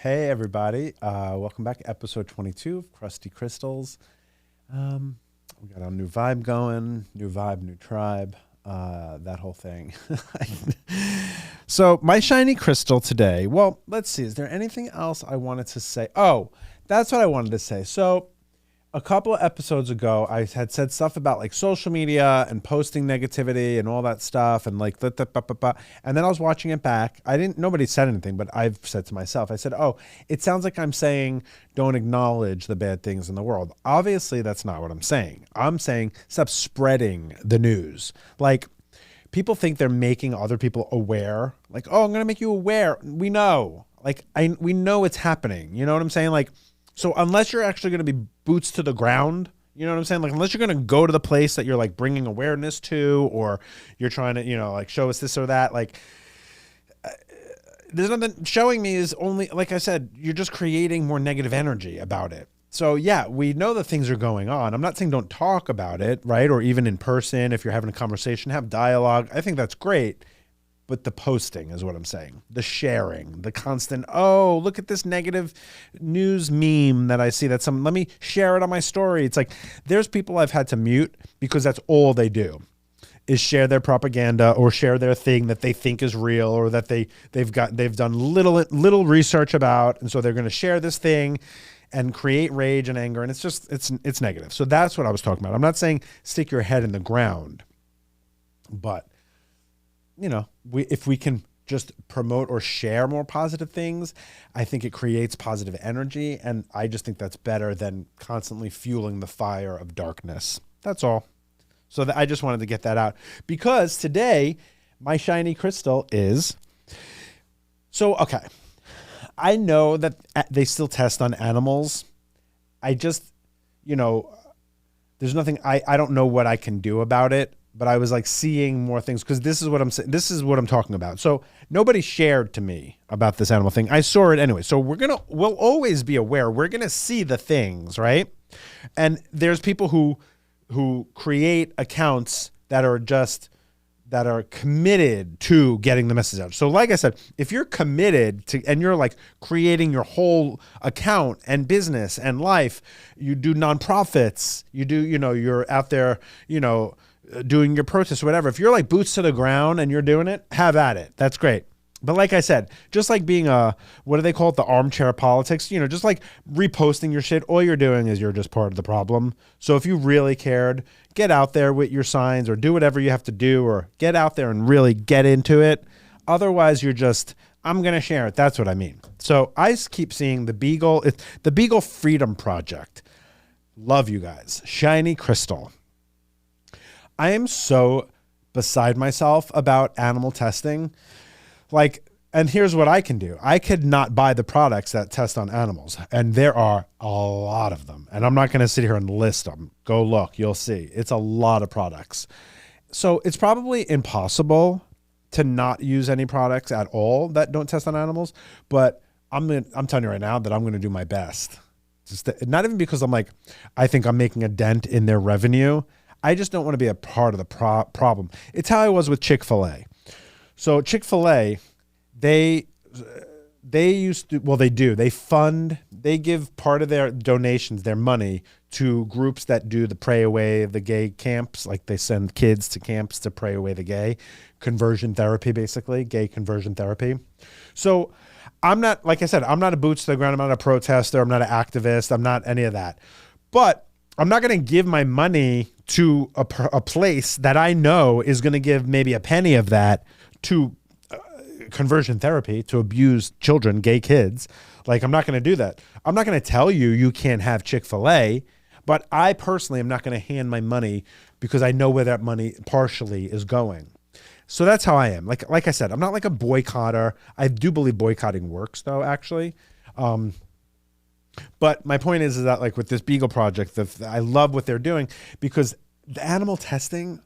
Hey everybody, welcome back to episode 22 of Crusty Crystals. We got a new vibe going, new vibe, new tribe, that whole thing. So my shiny crystal today, well, let's see, is there anything else I wanted to say? Oh, that's what I wanted to say. So a couple of episodes ago, I had said stuff about like social media and posting negativity and all that stuff and like and then I was watching it back. Nobody said anything, but I've said to myself, I said, oh, it sounds like I'm saying don't acknowledge the bad things in the world. Obviously, that's not what I'm saying. I'm saying stop spreading the news. Like people think they're making other people aware. Like, oh, I'm going to make you aware. We know, like we know it's happening. You know what I'm saying? Like, so unless you're actually going to be boots to the ground, you know what I'm saying? Like unless you're going to go to the place that you're like bringing awareness to, or you're trying to, like show us this or that, like there's nothing showing me is only, like I said, you're just creating more negative energy about it. So yeah, we know that things are going on. I'm not saying don't talk about it, right? Or even in person, if you're having a conversation, have dialogue. I think that's great. But the posting is what I'm saying. The sharing, the constant, oh, look at this negative news meme that I see let me share it on my story. It's like, there's people I've had to mute because that's all they do is share their propaganda or share their thing that they think is real or that they've done little research about. And so they're going to share this thing and create rage and anger. And it's negative. So that's what I was talking about. I'm not saying stick your head in the ground, but if we can just promote or share more positive things, I think it creates positive energy. And I just think that's better than constantly fueling the fire of darkness. That's all. So I just wanted to get that out because today my shiny crystal is, okay. I know that they still test on animals. I just, there's nothing, I don't know what I can do about it. But I was like seeing more things because this is what I'm saying. This is what I'm talking about. So nobody shared to me about this animal thing. I saw it anyway. So we'll always be aware. We're going to see the things, right? And there's people who create accounts that are committed to getting the message out. So like I said, if you're committed to, and you're like creating your whole account and business and life, you do nonprofits, you do, you're out there, doing your protests or whatever. If you're like boots to the ground and you're doing it, have at it. That's great. But like I said, just like being what do they call it? The armchair politics, just like reposting your shit. All you're doing is you're just part of the problem. So if you really cared, get out there with your signs or do whatever you have to do or get out there and really get into it. Otherwise you're just, I'm going to share it. That's what I mean. So I keep seeing the Beagle, it's the Beagle Freedom Project. Love you guys. Shiny crystal. I am so beside myself about animal testing. Like, and here's what I can do. I could not buy the products that test on animals. And there are a lot of them. And I'm not going to sit here and list them. Go look, you'll see. It's a lot of products. So it's probably impossible to not use any products at all that don't test on animals. But I'm telling you right now that I'm going to do my best. Not even because I think I'm making a dent in their revenue. I just don't want to be a part of the problem. It's how I was with Chick-fil-A. So Chick-fil-A, they used to, well, they do. They give part of their donations, their money, to groups that do the pray away the gay camps. Like they send kids to camps to pray away the gay. Conversion therapy, basically, gay conversion therapy. So I'm not, like I said, I'm not a boots to the ground. I'm not a protester. I'm not an activist. I'm not any of that. But I'm not going to give my money to a place that I know is going to give maybe a penny of that to conversion therapy to abuse children, gay kids. Like, I'm not going to do that. I'm not going to tell you can't have Chick-fil-A, but I personally am not going to hand my money because I know where that money partially is going. So that's how I am. Like I said, I'm not like a boycotter. I do believe boycotting works though, actually. But my point is that like with this Beagle project, I love what they're doing because the animal testing,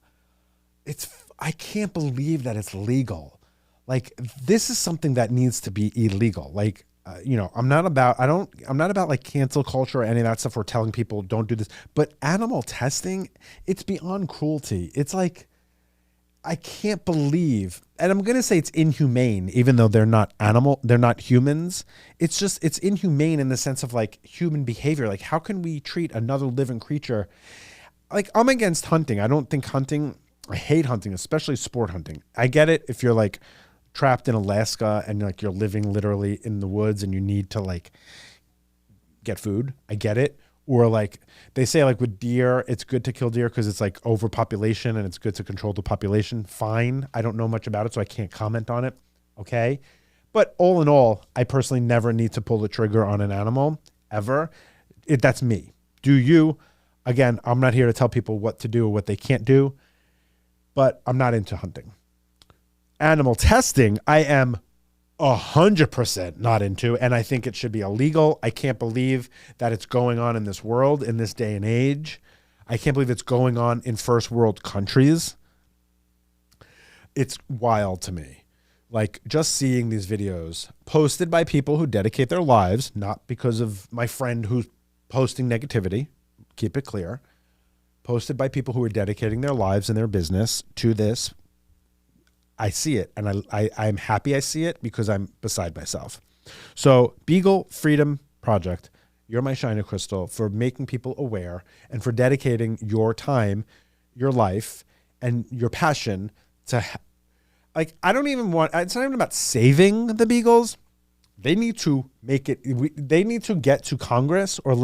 I can't believe that it's legal. Like this is something that needs to be illegal. Like, I'm not about like cancel culture or any of that stuff or telling people don't do this, but animal testing, it's beyond cruelty. It's like, I can't believe, and I'm going to say it's inhumane, even though they're not humans. It's just, it's inhumane in the sense of like human behavior. Like, how can we treat another living creature? Like, I'm against hunting. I don't think hunting, I hate hunting, especially sport hunting. I get it if you're like trapped in Alaska and like you're living literally in the woods and you need to like get food. I get it. Or like they say like with deer, it's good to kill deer because it's like overpopulation and it's good to control the population. Fine. I don't know much about it, so I can't comment on it. Okay. But all in all, I personally never need to pull the trigger on an animal ever. That's me. Do you? Again, I'm not here to tell people what to do or what they can't do, but I'm not into hunting. Animal testing, I am 100% not into, and I think it should be illegal. I can't believe that it's going on in this world, in this day and age. I can't believe it's going on in first world countries. It's wild to me. Like, just seeing these videos posted by people who dedicate their lives, not because of my friend who's posting negativity, keep it clear, posted by people who are dedicating their lives and their business to this. I see it, and I'm happy I see it because I'm beside myself. So Beagle Freedom Project, you're my shiny crystal for making people aware and for dedicating your time, your life, and your passion to, like, I don't even want, it's not even about saving the beagles. They need to make it, they need to get to Congress or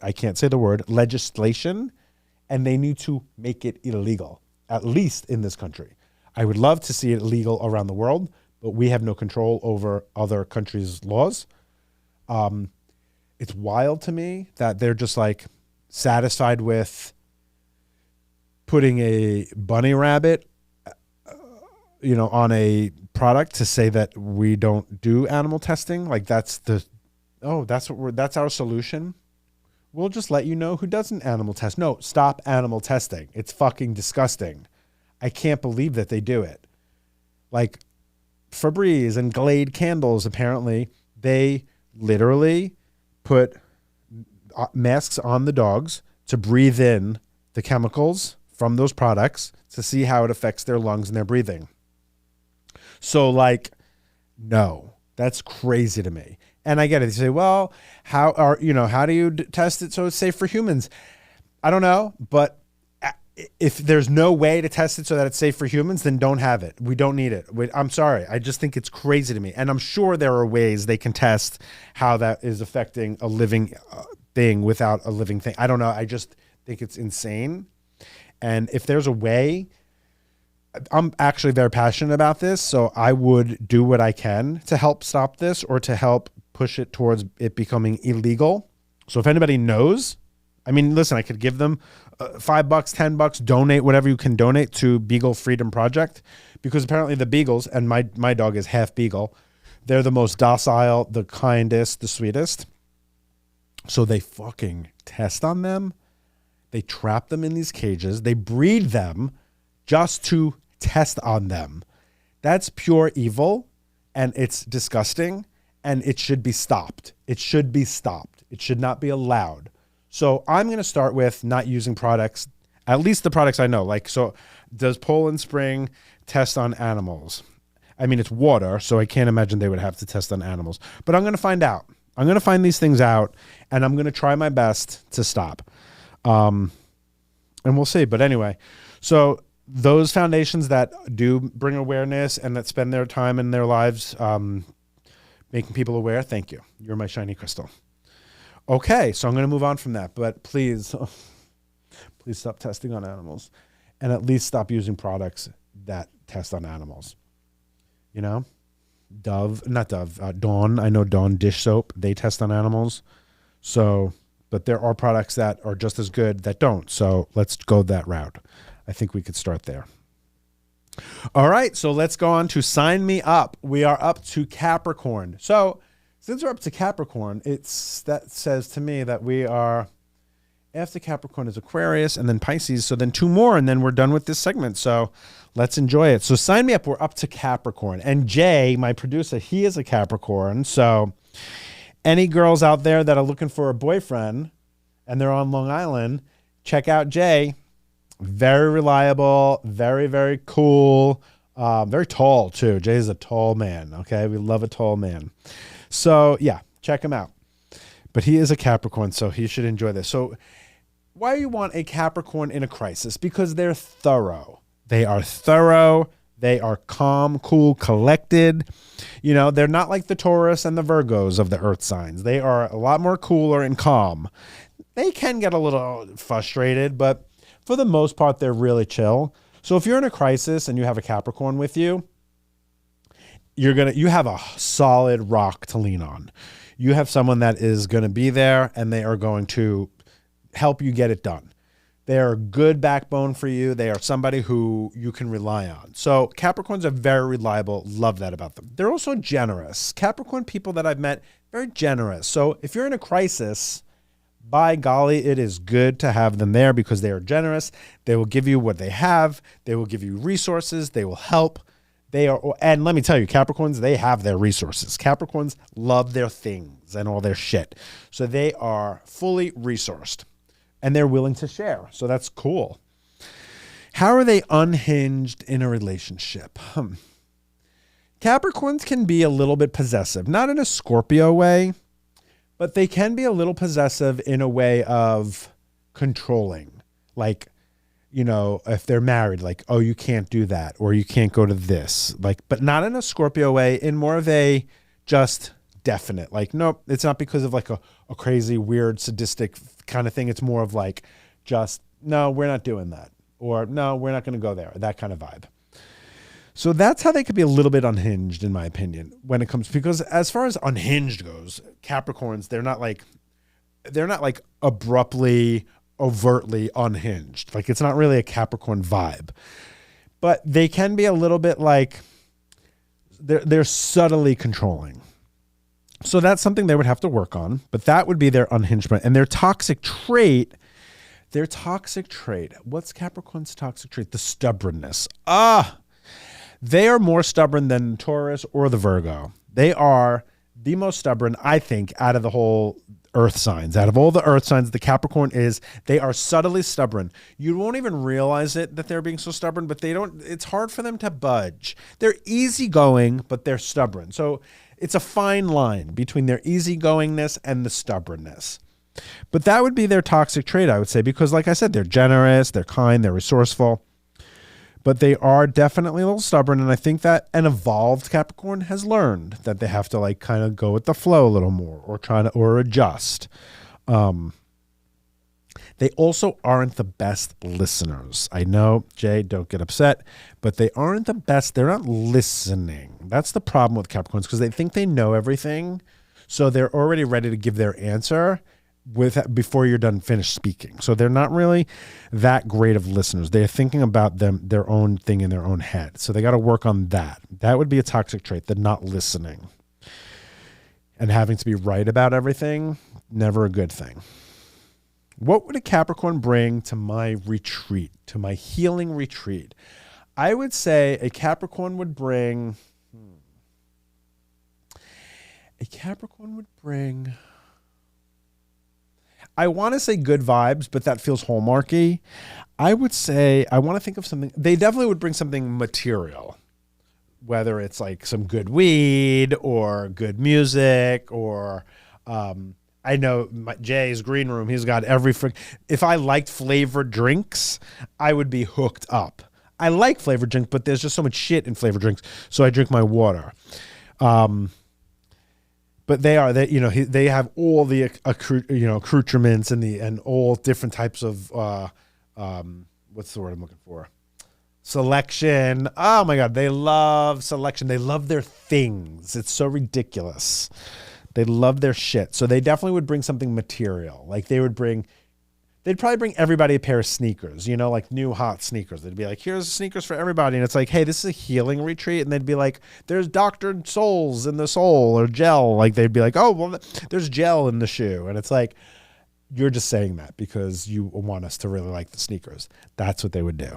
I can't say the word, legislation, and they need to make it illegal, at least in this country. I would love to see it legal around the world, but we have no control over other countries' laws. It's wild to me that they're just like satisfied with putting a bunny rabbit, on a product to say that we don't do animal testing. Like that's our solution. We'll just let you know who doesn't animal test. No, stop animal testing. It's fucking disgusting. I can't believe that they do it. Like Febreze and Glade candles, apparently, they literally put masks on the dogs to breathe in the chemicals from those products to see how it affects their lungs and their breathing. So, like, no, that's crazy to me. And I get it. They say, well, how do you test it so it's safe for humans? I don't know, but if there's no way to test it so that it's safe for humans, then don't have it. We don't need it. I'm sorry. I just think it's crazy to me. And I'm sure there are ways they can test how that is affecting a living thing without a living thing. I don't know. I just think it's insane. And if there's a way, I'm actually very passionate about this. So I would do what I can to help stop this or to help push it towards it becoming illegal. So if anybody knows, I mean, listen, I could give them $5, $10, donate whatever you can donate to Beagle Freedom Project, because apparently the beagles, and my dog is half beagle, they're the most docile, the kindest, the sweetest. So they fucking test on them. They trap them in these cages. They breed them just to test on them. That's pure evil, and it's disgusting, and it should be stopped. It should be stopped. It should not be allowed. So I'm going to start with not using products, at least the products I know. Like, so does Poland Spring test on animals? I mean, it's water, so I can't imagine they would have to test on animals. But I'm going to find out. I'm going to find these things out, and I'm going to try my best to stop. And we'll see. But anyway, so those foundations that do bring awareness and that spend their time and their lives making people aware, thank you. You're my shiny crystal. Okay, so I'm going to move on from that, but please stop testing on animals and at least stop using products that test on animals. You know, Dawn, I know Dawn dish soap, they test on animals. So, but there are products that are just as good that don't. So let's go that route. I think we could start there. All right, so let's go on to sign me up. We are up to Capricorn. So since we're up to Capricorn, that says to me that we are, after Capricorn is Aquarius and then Pisces, so then two more, and then we're done with this segment. So let's enjoy it. So sign me up. We're up to Capricorn. And Jay, my producer, he is a Capricorn. So any girls out there that are looking for a boyfriend and they're on Long Island, check out Jay. Very reliable, very, very cool, very tall too. Jay is a tall man. Okay. We love a tall man. So yeah, check him out. But he is a Capricorn, so he should enjoy this. So why do you want a Capricorn in a crisis? Because they're thorough. They are thorough. They are calm, cool, collected. You know, they're not like the Taurus and the Virgos of the earth signs. They are a lot more cooler and calm. They can get a little frustrated, but for the most part, they're really chill. So if you're in a crisis and you have a Capricorn with you, you have a solid rock to lean on. You have someone that is going to be there and they are going to help you get it done. They are a good backbone for you. They are somebody who you can rely on. So Capricorns are very reliable. Love that about them. They're also generous. Capricorn people that I've met, very generous. So if you're in a crisis, by golly, it is good to have them there because they are generous. They will give you what they have. They will give you resources. They will help. And let me tell you, Capricorns, they have their resources. Capricorns love their things and all their shit. So they are fully resourced. And they're willing to share. So that's cool. How are they unhinged in a relationship? Capricorns can be a little bit possessive, not in a Scorpio way, but they can be a little possessive in a way of controlling. Like, you know, if they're married, like, oh, you can't do that, or you can't go to this. Like, but not in a Scorpio way, in more of a just definite. Like, nope, it's not because of like a crazy, weird, sadistic kind of thing. It's more of like, just, no, we're not doing that. Or no, we're not going to go there. That kind of vibe. So that's how they could be a little bit unhinged, in my opinion, when it comes, because as far as unhinged goes, Capricorns, they're not like abruptly, overtly unhinged. Like, it's not really a Capricorn vibe, but they can be a little bit like they're subtly controlling. So that's something they would have to work on, but that would be their unhingement. And their toxic trait, what's Capricorn's toxic trait? The stubbornness. They are more stubborn than Taurus or the Virgo. They are the most stubborn, I think, out of the whole earth signs. Out of all the earth signs, the Capricorn they are subtly stubborn. You won't even realize it that they're being so stubborn, but it's hard for them to budge. They're easygoing, but they're stubborn. So it's a fine line between their easygoingness and the stubbornness. But that would be their toxic trait, I would say, because like I said, they're generous, they're kind, they're resourceful, but they are definitely a little stubborn. And I think that an evolved Capricorn has learned that they have to like kind of go with the flow a little more or adjust. They also aren't the best listeners. I know, Jay, don't get upset, but they aren't the best. They're not listening. That's the problem with Capricorns, because they think they know everything. So they're already ready to give their answer before you're done finished speaking. So they're not really that great of listeners. They're thinking about their own thing in their own head. So they got to work on that. That would be a toxic trait, the not listening. And having to be right about everything, never a good thing. What would a Capricorn bring to my retreat, to my healing retreat? I would say a Capricorn would bring, I want to say good vibes, but that feels hallmarky. I would say, I want to think of something, they definitely would bring something material, whether it's like some good weed or good music or, I know Jay's green room, he's got if I liked flavored drinks, I would be hooked up. I like flavored drinks, but there's just so much shit in flavored drinks, so I drink my water. But they have all the accoutrements and all different types of what's the word I'm looking for? Selection. Oh my God, they love selection. They love their things. It's so ridiculous. They love their shit. So they definitely would bring something material. Like they'd probably bring everybody a pair of sneakers, like new hot sneakers. They'd be like, here's sneakers for everybody. And it's like, hey, this is a healing retreat. And they'd be like, there's doctored soles in the sole or gel. Like they'd be like, oh, well, there's gel in the shoe. And it's like, you're just saying that because you want us to really like the sneakers. That's what they would do.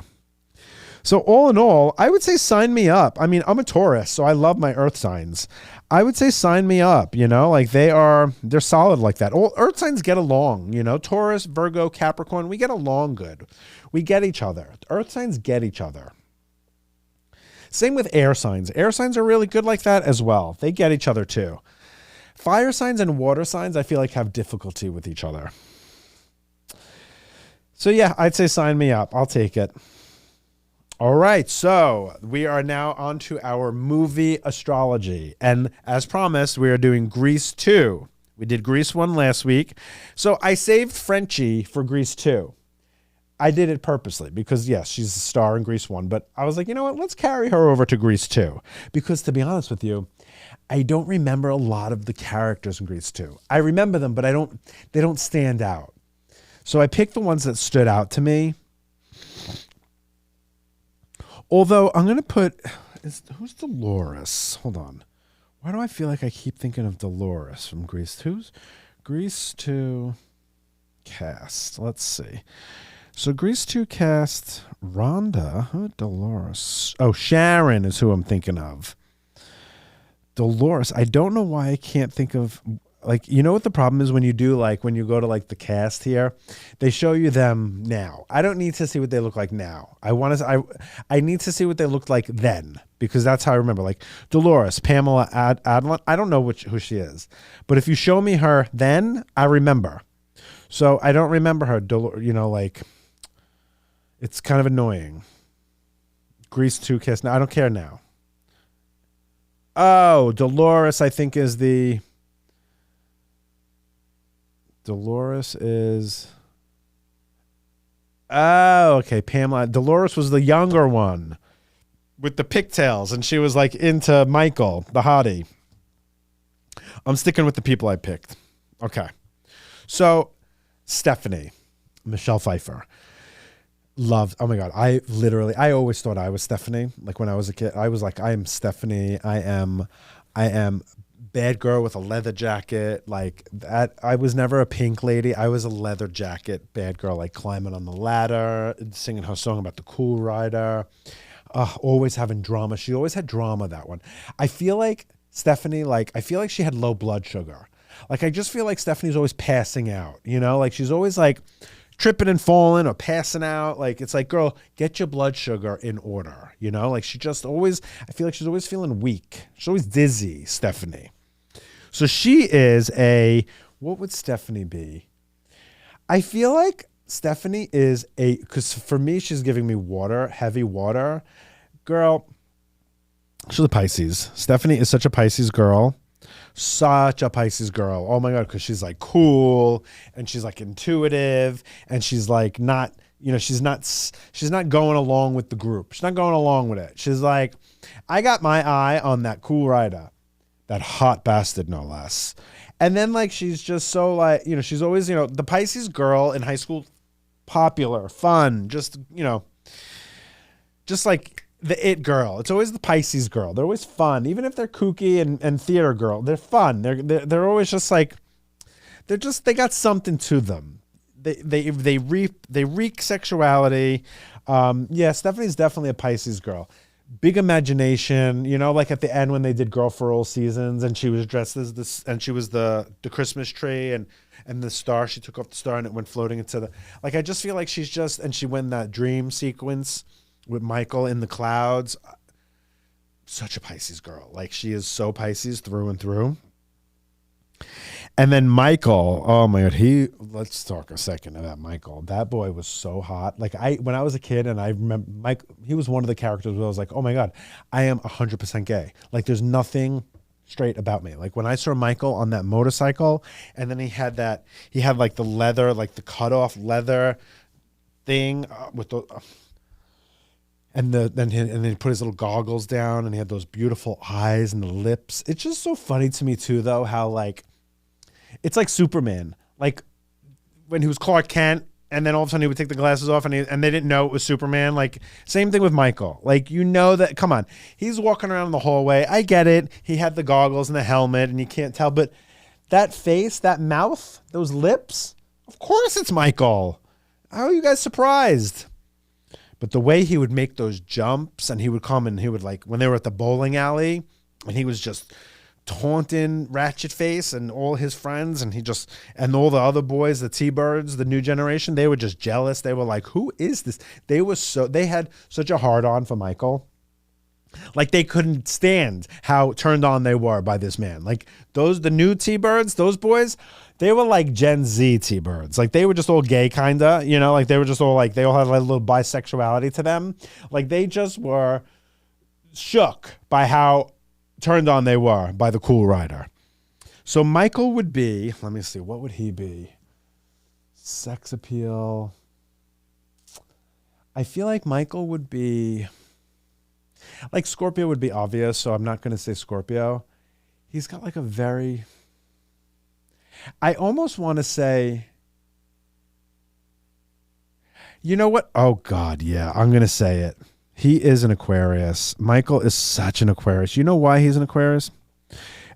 So all in all, I would say sign me up. I mean, I'm a Taurus, so I love my earth signs. I would say sign me up, like they're solid like that. All earth signs get along, Taurus, Virgo, Capricorn, we get along good. We get each other. Earth signs get each other. Same with air signs. Air signs are really good like that as well. They get each other too. Fire signs and water signs, I feel like, have difficulty with each other. So yeah, I'd say sign me up. I'll take it. All right, so we are now on to our movie astrology. And as promised, we are doing Grease 2. We did Grease 1 last week. So I saved Frenchie for Grease 2. I did it purposely because, yes, she's a star in Grease 1. But I was like, you know what? Let's carry her over to Grease 2. Because to be honest with you, I don't remember a lot of the characters in Grease 2. I remember them, but they don't stand out. So I picked the ones that stood out to me. Although I'm going to put, who's Dolores? Hold on. Why do I feel like I keep thinking of Dolores from Grease? Who's Grease 2 cast? Let's see. So Grease 2 cast, Rhonda, Dolores. Oh, Sharon is who I'm thinking of. Dolores, I don't know why I can't think of, like, you know what the problem is when you do, like, when you go to, like, the cast here, they show you them now. I don't need to see what they look like now. I need to see what they looked like then, because that's how I remember. Like, Dolores, Pamela Adlon, I don't know who she is. But if you show me her then, I remember. So I don't remember her, like, it's kind of annoying. Grease 2 cast, no, I don't care now. Oh, Dolores, I think, is the... Dolores is... Oh, okay, Pamela. Dolores was the younger one with the pigtails, and she was, like, into Michael, the hottie. I'm sticking with the people I picked. Okay. So, Stephanie, Michelle Pfeiffer. Loved, oh my God, I always thought I was Stephanie. Like when I was a kid, I was like, I am Stephanie. I am bad girl with a leather jacket. Like that. I was never a pink lady. I was a leather jacket, bad girl, like climbing on the ladder, singing her song about the cool rider. Always having drama. She always had drama, that one. I feel like Stephanie, I feel like she had low blood sugar. Like, I just feel like Stephanie's always passing out, like she's always like tripping and falling or passing out. Like, it's like, girl, get your blood sugar in order, like she just always, I feel like she's always feeling weak. She's always dizzy, Stephanie. So she is what would Stephanie be? I feel like Stephanie is because for me, she's giving me water, heavy water. Girl, she's a Pisces. Stephanie is such a Pisces girl. Such a Pisces girl. Oh my God, because she's like cool and she's like intuitive and she's like not, she's not going along with the group. She's not going along with it. She's like, I got my eye on that cool rider, that hot bastard, no less. And then like she's just so like, she's always, the Pisces girl in high school, popular, fun, just like the it girl. It's always the Pisces girl. They're always fun, even if they're kooky and theater girl. They're fun. They're always just like they got something to them. They reek sexuality. Yeah, Stephanie's definitely a Pisces girl. Big imagination. Like at the end when they did Girl for All Seasons and she was dressed as this and she was the Christmas tree and the star. She took off the star and it went floating into the. Like I just feel like she's just and she went that dream sequence with Michael in the clouds. Such a Pisces girl. Like she is so Pisces through and through. And then Michael, oh my God, let's talk a second about Michael. That boy was so hot. Like when I was a kid and I remember Mike, he was one of the characters where I was like, oh my God, I am 100% gay. Like there's nothing straight about me. Like when I saw Michael on that motorcycle and then he had like the leather, like the cut off leather thing with the, and then he put his little goggles down and he had those beautiful eyes and the lips. It's just so funny to me too, though, how like, it's like Superman. Like when he was Clark Kent and then all of a sudden he would take the glasses off and they didn't know it was Superman. Like same thing with Michael. Like, that, come on, he's walking around in the hallway. I get it. He had the goggles and the helmet and you can't tell, but that face, that mouth, those lips, of course it's Michael. How are you guys surprised? But the way he would make those jumps, and he would come and he would, like, when they were at the bowling alley, and he was just taunting Ratchet Face and all his friends, and and all the other boys, the T-Birds, the new generation, they were just jealous. They were like, who is this? They had such a hard on for Michael. Like, they couldn't stand how turned on they were by this man. Like, the new T-Birds, those boys, they were like Gen Z T-Birds. Like, they were just all gay, kind of, you know, like they were just all like, they all had like a little bisexuality to them. Like, they just were shook by how turned on they were by the cool rider. So Michael would be, let me see, what would he be? Sex appeal. I feel like Michael would be, like, Scorpio would be obvious, so I'm not going to say Scorpio. He's got like a very, I almost want to say, you know what? Oh God, yeah, I'm going to say it. He is an Aquarius. Michael is such an Aquarius. You know why he's an Aquarius?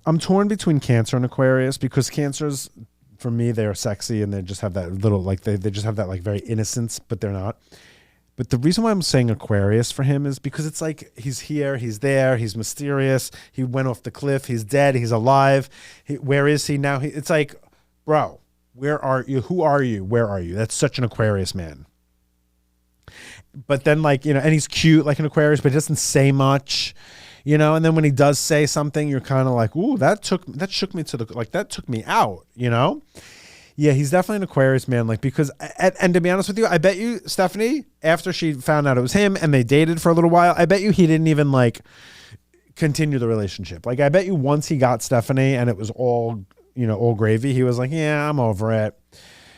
I'm torn between Cancer and Aquarius, because Cancers, for me, they're sexy and they just have that little, like, they just have that, like, very innocence, but they're not. But the reason why I'm saying Aquarius for him is because it's like, he's here, he's there, he's mysterious, he went off the cliff, he's dead, he's alive. Where is he now? It's like, bro, where are you? Who are you? Where are you? That's such an Aquarius man. But then, like, you know, and he's cute like an Aquarius, but he doesn't say much, you know. And then when he does say something, you're kind of like, ooh, that shook me to the, like, that took me out, you know. Yeah, he's definitely an Aquarius man. Like, because, and to be honest with you, I bet you Stephanie, after she found out it was him and they dated for a little while, I bet you he didn't even, like, continue the relationship. Like, I bet you once he got Stephanie and it was all, you know, all gravy, he was like, yeah, I'm over it.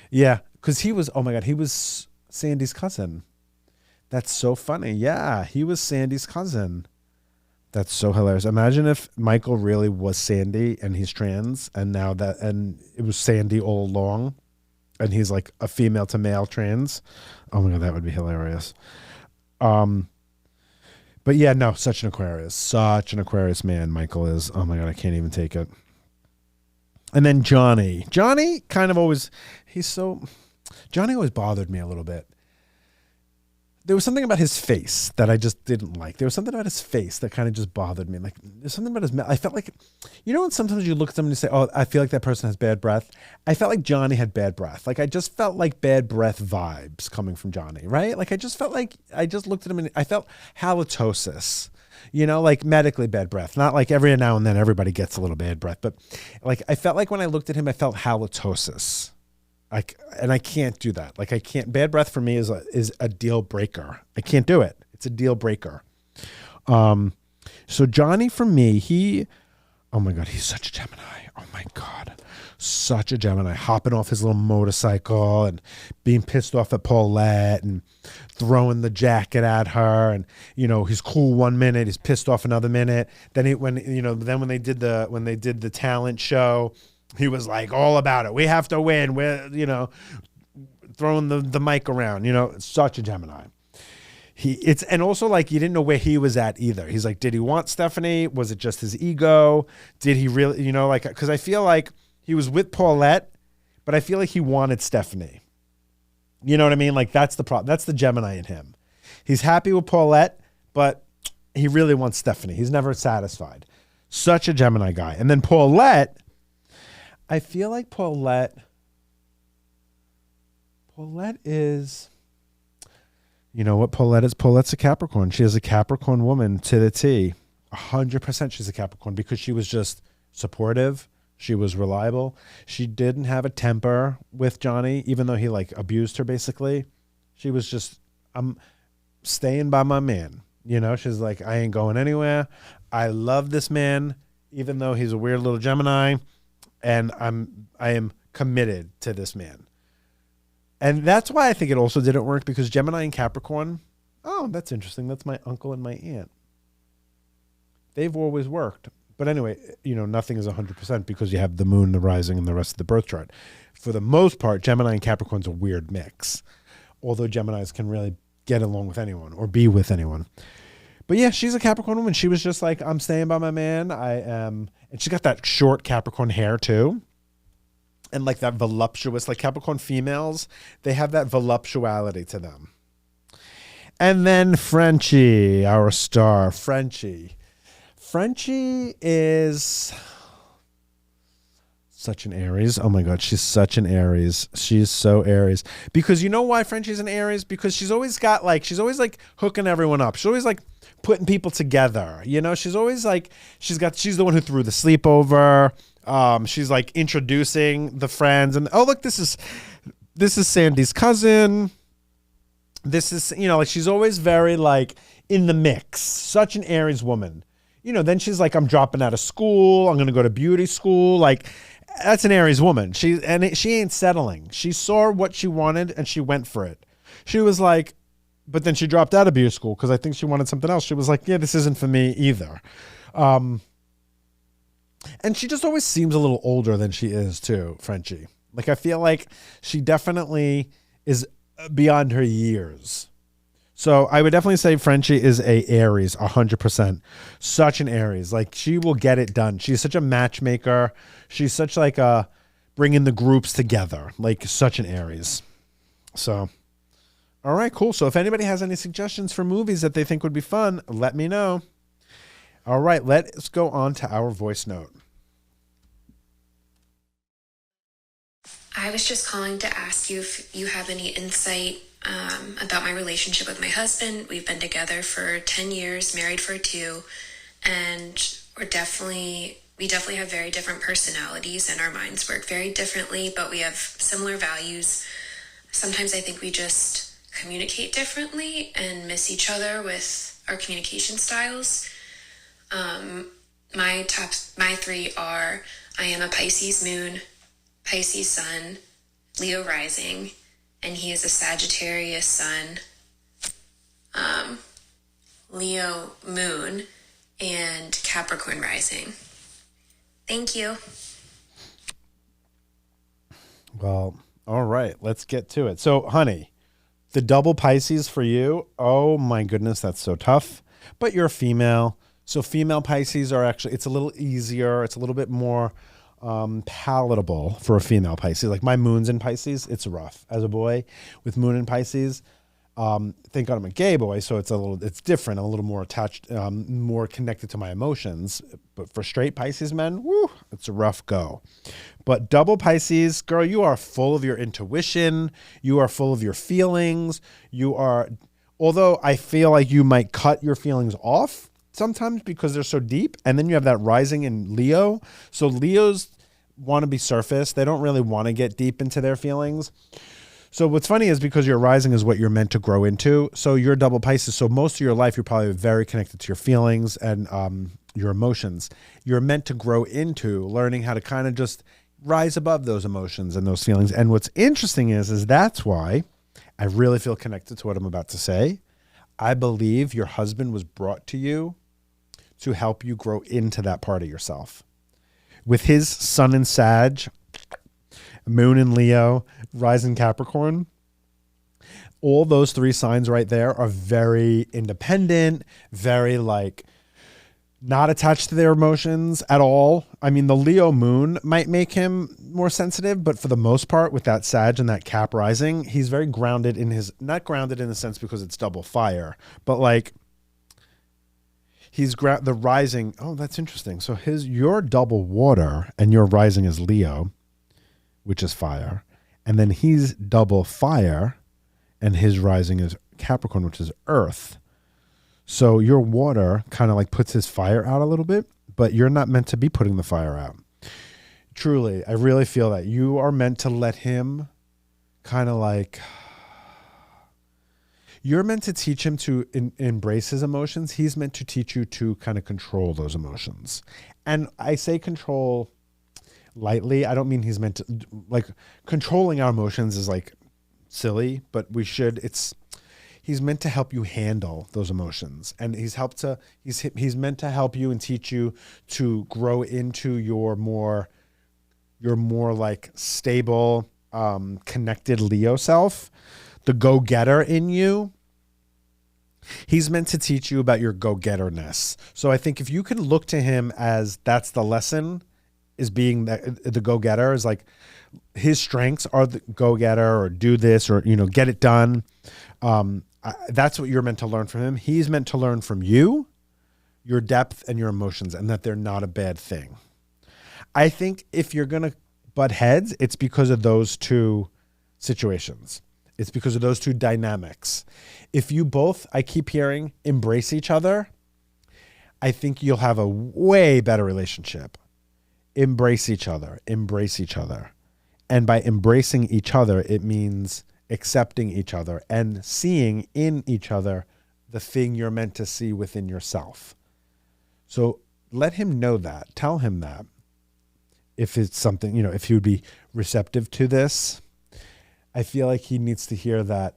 Yeah, because he was, oh my God, he was Sandy's cousin. That's so funny. Yeah, he was Sandy's cousin. That's so hilarious. Imagine if Michael really was Sandy and he's trans, and now that, and it was Sandy all along, and he's like a female to male trans. Oh my God, that would be hilarious. But yeah, no, such an Aquarius man Michael is. Oh my God, I can't even take it. And then Johnny kind of always, Johnny always bothered me a little bit. There was something about his face that I just didn't like. There was something about his face that kind of just bothered me. Like, there's something about I felt like, you know, when sometimes you look at someone and you say, oh, I feel like that person has bad breath. I felt like Johnny had bad breath. Like, I just felt like bad breath vibes coming from Johnny, right? Like, I just felt like, I just looked at him and I felt halitosis, you know, like medically bad breath. Not like every now and then everybody gets a little bad breath, but like, I felt like when I looked at him, I felt halitosis. And I can't do that. Like, I can't. Bad breath for me is a deal breaker. I can't do it. It's a deal breaker. So Johnny, for me, oh my God, he's such a Gemini. Oh my God, such a Gemini. Hopping off his little motorcycle and being pissed off at Paulette and throwing the jacket at her, and, you know, he's cool one minute, he's pissed off another minute. Then when they did the talent show, he was like all about it. We have to win. We're, you know, throwing the mic around, you know. Such a Gemini. And also, like, you didn't know where he was at either. He's like, did he want Stephanie? Was it just his ego? Did he really, you know, like, because I feel like he was with Paulette, but I feel like he wanted Stephanie. You know what I mean? Like, that's the problem. That's the Gemini in him. He's happy with Paulette, but he really wants Stephanie. He's never satisfied. Such a Gemini guy. And then Paulette, I feel like Paulette is, you know what Paulette is? Paulette's a Capricorn. She is a Capricorn woman to the T. 100% she's a Capricorn, because she was just supportive. She was reliable. She didn't have a temper with Johnny, even though he, like, abused her, basically. She was just, I'm staying by my man. You know, she's like, I ain't going anywhere. I love this man, even though he's a weird little Gemini. And I am committed to this man. And that's why I think it also didn't work, because Gemini and Capricorn, oh, that's interesting. That's my uncle and my aunt. They've always worked. But anyway, you know, nothing is 100% because you have the moon, the rising, and the rest of the birth chart. For the most part, Gemini and Capricorn's a weird mix. Although Geminis can really get along with anyone or be with anyone. But yeah, she's a Capricorn woman. She was just like, I'm staying by my man. I am. And she's got that short Capricorn hair too. And like that voluptuous, like Capricorn females, they have that voluptuality to them. And then Frenchie, our star. Frenchie is such an Aries. Oh my God, she's such an Aries. She's so Aries. Because you know why Frenchie's an Aries? Because she's always like hooking everyone up. She's always like putting people together. You know, she's always like, she's the one who threw the sleepover. She's like introducing the friends and, oh, look, this is Sandy's cousin. This is, you know, like she's always very like in the mix. Such an Aries woman. You know, then she's like, I'm dropping out of school. I'm going to go to beauty school. Like, that's an Aries woman. She ain't settling. She saw what she wanted and she went for it. She was like, but then she dropped out of beauty school because I think she wanted something else. She was like, yeah, this isn't for me either. And she just always seems a little older than she is too, Frenchie. Like, I feel like she definitely is beyond her years. So I would definitely say Frenchie is a Aries, 100%. Such an Aries. Like, she will get it done. She's such a matchmaker. She's such like a bringing the groups together. Like, such an Aries. So, all right, cool. So if anybody has any suggestions for movies that they think would be fun, let me know. All right, let's go on to our voice note. I was just calling to ask you if you have any insight about my relationship with my husband. We've been together for 10 years, married for 2, and we definitely have very different personalities and our minds work very differently, but we have similar values. Sometimes I think we just communicate differently and miss each other with our communication styles. My 3 are, I am a Pisces moon, Pisces sun, Leo rising, and he is a Sagittarius sun, Leo moon, and Capricorn rising. Thank you. Well, all right, let's get to it. So, honey, the double Pisces for you, oh my goodness, that's so tough. But you're a female. So female Pisces are actually, it's a little easier. It's a little bit more palatable for a female Pisces. Like, my moon's in Pisces, it's rough. As a boy with moon in Pisces, thank God I'm a gay boy, so it's different. I'm a little more attached, more connected to my emotions. But for straight Pisces men, woo, it's a rough go. But double Pisces, girl, you are full of your intuition. You are full of your feelings. Although I feel like you might cut your feelings off sometimes because they're so deep. And then you have that rising in Leo. So Leos want to be surface. They don't really want to get deep into their feelings. So what's funny is because your rising is what you're meant to grow into. So you're double Pisces. So most of your life, you're probably very connected to your feelings and your emotions. You're meant to grow into learning how to kind of just rise above those emotions and those feelings. And what's interesting is that's why I really feel connected to what I'm about to say. I believe your husband was brought to you to help you grow into that part of yourself. With his sun in Sag, moon in Leo, rising Capricorn, all those 3 signs right there are very independent, very like not attached to their emotions at all. I mean, the Leo moon might make him more sensitive, but for the most part with that Sag and that Cap rising, he's very grounded not grounded in the sense because it's double fire, but like the rising. Oh, that's interesting. So your double water and your rising is Leo, which is fire. And then he's double fire and his rising is Capricorn, which is earth. So your water kind of like puts his fire out a little bit, but you're not meant to be putting the fire out. Truly, I really feel that you are meant to let him kind of like, you're meant to teach him to embrace his emotions. He's meant to teach you to kind of control those emotions. And I say control lightly. I don't mean he's meant to, like, controlling our emotions is like silly, but he's meant to help you handle those emotions. And he's meant to help you and teach you to grow into your more like stable, connected Leo self, the go-getter in you. He's meant to teach you about your go-getterness. So I think if you can look to him as that's the lesson, is being the go-getter, is like his strengths are the go-getter or do this or, get it done. That's what you're meant to learn from him. He's meant to learn from you, your depth and your emotions, and that they're not a bad thing. I think if you're going to butt heads, it's because of those two situations. It's because of those two dynamics. If you both, I keep hearing, embrace each other, I think you'll have a way better relationship. Embrace each other. Embrace each other. And by embracing each other, it means accepting each other and seeing in each other the thing you're meant to see within yourself. So let him know that. Tell him that. If it's something, if he would be receptive to this, I feel like he needs to hear that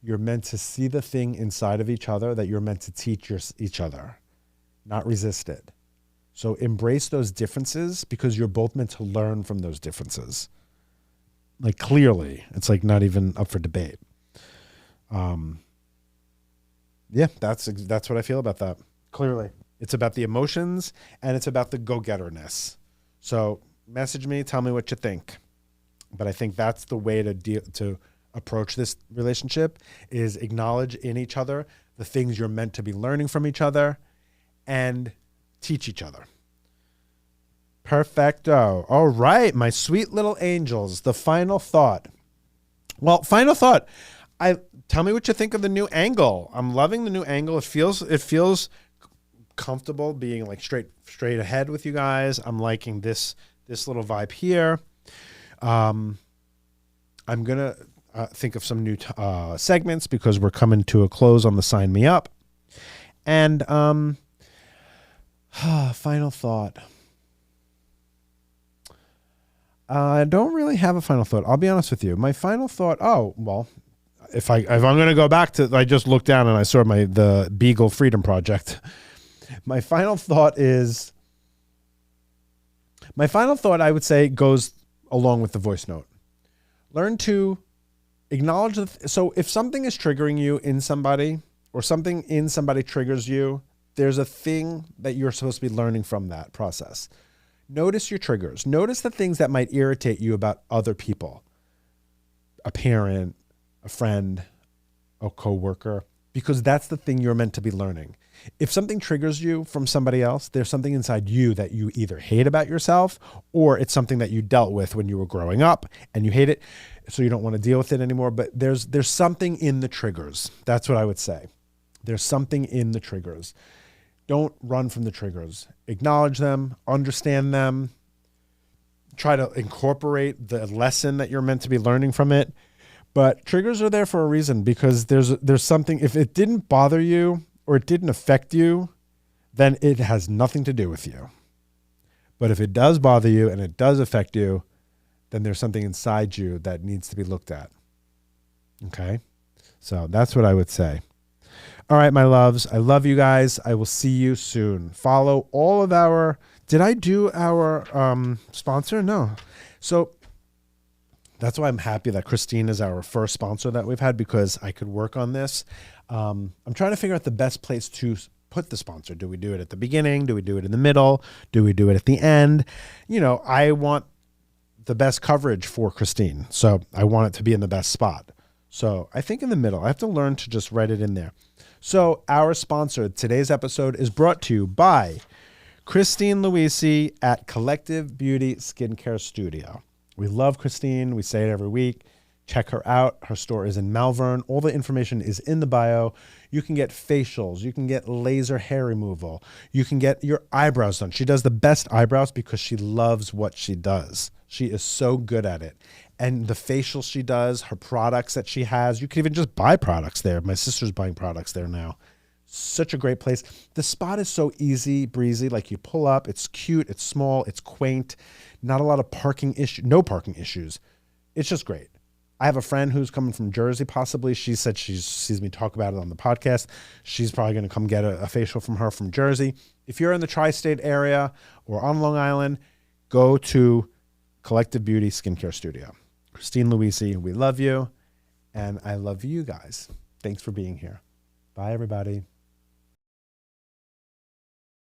you're meant to see the thing inside of each other, that you're meant to teach each other, not resist it. So embrace those differences because you're both meant to learn from those differences. Like clearly, it's like not even up for debate. Yeah, that's what I feel about that. Clearly, it's about the emotions and it's about the go-getterness. So message me, tell me what you think. But I think that's the way to approach this relationship is acknowledge in each other the things you're meant to be learning from each other and teach each other. Perfecto. All right, my sweet little angels, the final thought. Well, final thought. Tell me what you think of the new angle. I'm loving the new angle. It feels comfortable being like straight ahead with you guys. I'm liking this little vibe here. I'm gonna think of some new segments because we're coming to a close on the Sign Me Up. And final thought. I don't really have a final thought. I'll be honest with you. My final thought. Oh well, if I'm gonna go back to, I just looked down and I saw the Beagle Freedom Project. My final thought, I would say, goes along with the voice note. Learn to acknowledge so if something is triggering you in somebody or something in somebody triggers you, there's a thing that you're supposed to be learning from that process. Notice your triggers. Notice the things that might irritate you about other people, a parent, a friend, a coworker, because that's the thing you're meant to be learning. If something triggers you from somebody else, there's something inside you that you either hate about yourself or it's something that you dealt with when you were growing up and you hate it, so you don't want to deal with it anymore. But there's something in the triggers. That's what I would say. There's something in the triggers. Don't run from the triggers. Acknowledge them, understand them, try to incorporate the lesson that you're meant to be learning from it. But triggers are there for a reason because there's something, if it didn't bother you or it didn't affect you, then it has nothing to do with you. But if it does bother you and it does affect you, then there's something inside you that needs to be looked at. Okay? So that's what I would say. All right, my loves. I love you guys. I will see you soon. Follow all of our... Did I do our sponsor? No. So that's why I'm happy that Christine is our first sponsor that we've had because I could work on this. I'm trying to figure out the best place to put the sponsor. Do we do it at the beginning? Do we do it in the middle? Do we do it at the end? I want the best coverage for Christine. So I want it to be in the best spot. So I think in the middle. I have to learn to just write it in there. So our sponsor, today's episode, is brought to you by Christine Luisi at Collective Beauty Skincare Studio. We love Christine. We say it every week. Check her out. Her store is in Malvern. All the information is in the bio. You can get facials. You can get laser hair removal. You can get your eyebrows done. She does the best eyebrows because she loves what she does. She is so good at it. And the facials she does, her products that she has, you can even just buy products there. My sister's buying products there now. Such a great place. The spot is so easy, breezy. Like you pull up, it's cute, it's small, it's quaint. Not a lot of parking issues, no parking issues. It's just great. I have a friend who's coming from Jersey, possibly. She said she sees me talk about it on the podcast. She's probably going to come get a facial from her from Jersey. If you're in the tri-state area or on Long Island, go to Collective Beauty Skincare Studio. Christine Luisi, we love you, and I love you guys. Thanks for being here. Bye, everybody.